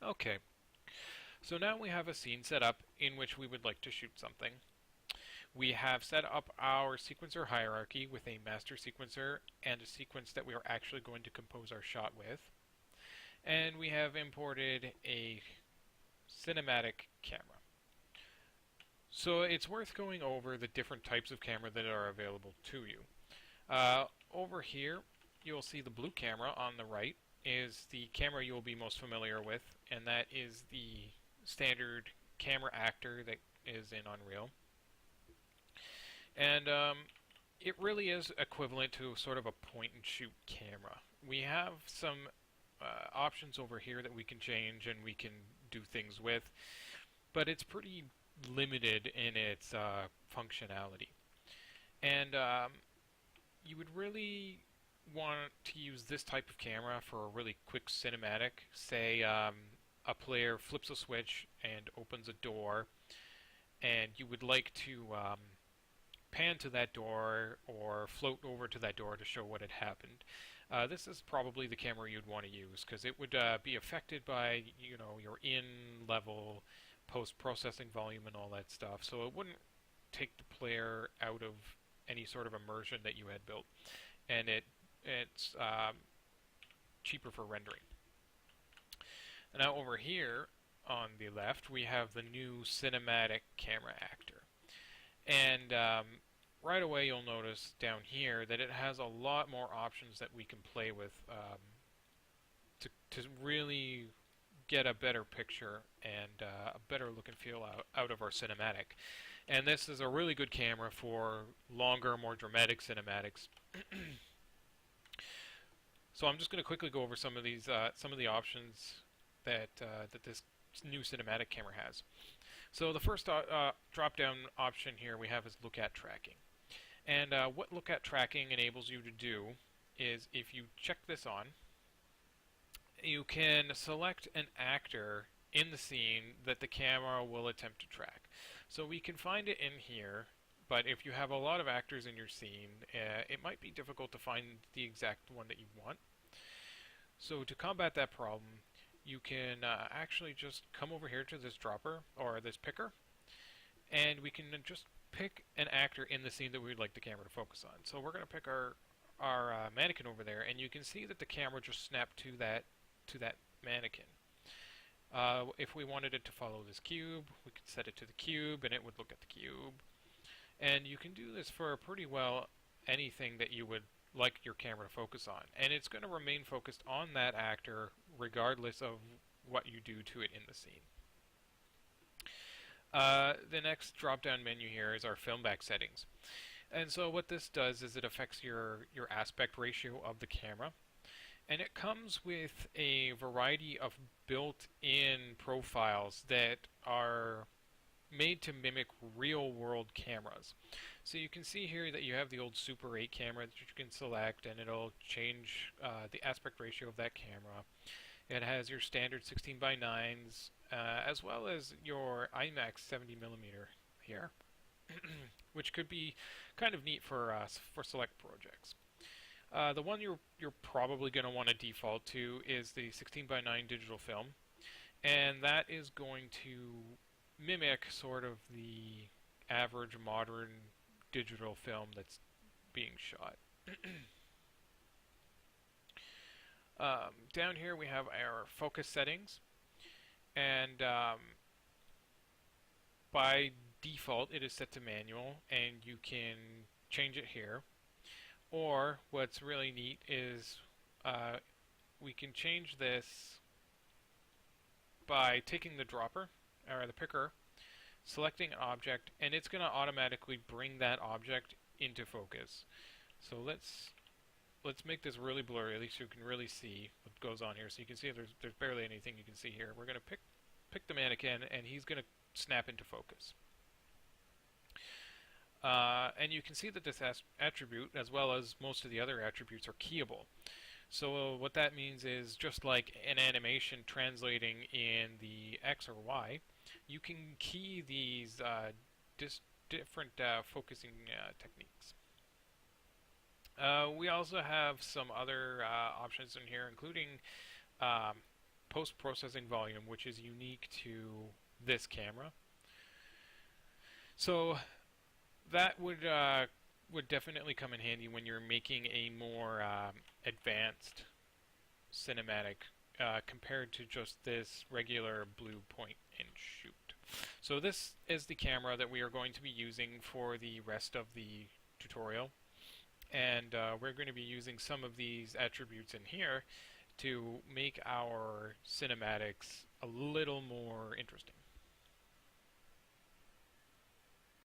Okay, so now we have a scene set up in which we would like to shoot something. We have set up our sequencer hierarchy with a master sequencer and a sequence that we are actually going to compose our shot with. And we have imported a cinematic camera. So it's worth going over the different types of camera that are available to you. Over here, you'll see the blue camera on the right is the camera you'll be most familiar with, and that is the standard camera actor that is in Unreal. And it really is equivalent to sort of a point-and-shoot camera. We have some options over here that we can change and we can do things with, but it's pretty limited in its functionality. And you would really want to use this type of camera for a really quick cinematic. Say a player flips a switch and opens a door, and you would like to pan to that door or float over to that door to show what had happened. This is probably the camera you'd want to use because it would be affected by your in-level post-processing volume and all that stuff. So it wouldn't take the player out of any sort of immersion that you had built, and it's cheaper for rendering. Now over here on the left we have the new cinematic camera actor. And right away you'll notice down here that it has a lot more options that we can play with to really get a better picture and a better look and feel out of our cinematic. And this is a really good camera for longer, more dramatic cinematics. So I'm just going to quickly go over some of the options that this new cinematic camera has. So the first drop-down option here we have is look at tracking. And what look at tracking enables you to do is if you check this on, you can select an actor in the scene that the camera will attempt to track. So we can find it in here, but if you have a lot of actors in your scene, it might be difficult to find the exact one that you want. So to combat that problem, you can actually just come over here to this dropper, or this picker, and we can just pick an actor in the scene that we would like the camera to focus on. So we're going to pick our mannequin over there, and you can see that the camera just snapped to that mannequin. If we wanted it to follow this cube, we could set it to the cube, and it would look at the cube. And you can do this for pretty well anything that you would like your camera to focus on. And it's going to remain focused on that actor regardless of what you do to it in the scene. The next drop-down menu here is our film back settings. And so what this does is it affects your aspect ratio of the camera. And it comes with a variety of built-in profiles that are made to mimic real-world cameras. So you can see here that you have the old Super 8 camera that you can select, and it'll change the aspect ratio of that camera. It has your standard 16:9s, as well as your IMAX 70mm here, which could be kind of neat for select projects. The one you're probably going to want to default to is the 16:9 digital film, and that is going to mimic sort of the average modern digital film that's being shot. Down here we have our focus settings, and by default it is set to manual, and you can change it here. Or what's really neat is we can change this by taking the dropper or the picker, selecting an object, and it's going to automatically bring that object into focus. So let's make this really blurry, at least you can really see what goes on here. So you can see there's barely anything you can see here. We're going to pick the mannequin, and he's going to snap into focus. And you can see that this attribute, as well as most of the other attributes, are keyable. So what that means is, just like an animation translating in the X or Y, you can key these different focusing techniques. We also have some other options in here, including post-processing volume, which is unique to this camera. So that would definitely come in handy when you're making a more advanced cinematic compared to just this regular blue point and shoot. So this is the camera that we are going to be using for the rest of the tutorial, and we're going to be using some of these attributes in here to make our cinematics a little more interesting.